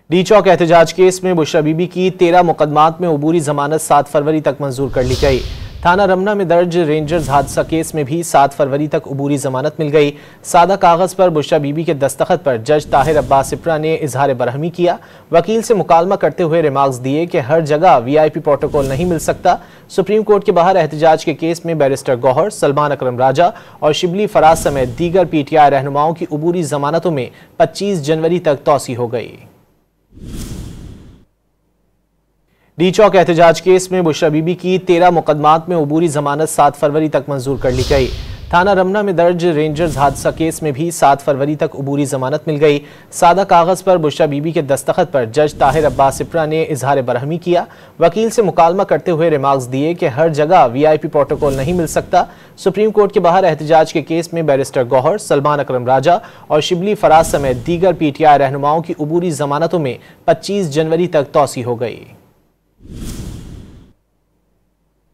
D चौक एहतजाज case में बुशरा बीबी की 13 मुकदमात में अबूरी जमानत 7 फरवरी तक मंजूर कर ली गई। थाना रमना में दर्ज रेंजर्स हादसा केस में भी 7 फरवरी तक अबूरी जमानत मिल गई। सादा कागज पर बुशरा बीबी के दस्तखत पर जज ताहिर अब्बास सिप्रा ने इजहार बरहमी किया। वकील से मुकालमा करते हुए रिमार्क्स दिए कि हर जगह VIP प्रोटोकॉल नहीं मिल सकता। सुप्रीम कोर्ट के बाहर एहतजाज के केस में बैरिस्टर गौहर, सलमान अकरम राजा और शिबली फराज समेत दीगर PTI रहनुमाओं की अबूरी जमानतों में 25 जनवरी तक तौसी हो गई। डी चौक एहतजाज केस में बुशरा बीबी की 13 मुकदमात में अबूरी जमानत 7 फरवरी तक मंजूर कर ली गई। थाना रमना में दर्ज रेंजर्स हादसा केस में भी 7 फरवरी तक अबूरी जमानत मिल गई। सादा कागज पर बुशरा बीबी के दस्तखत पर जज ताहिर अब्बास सिप्रा ने इजहार बरहमी किया। वकील से मुकालमा करते हुए रिमार्क्स दिए कि हर जगह VIP प्रोटोकॉल नहीं मिल सकता। सुप्रीम कोर्ट के बाहर एहतजाज के केस में बैरिस्टर गौहर, सलमान अकरम राजा और शिबली फराज समेत दीगर PTI रहनुमाओं की अबूरी जमानतों में 25 जनवरी तक तौसी हो गई।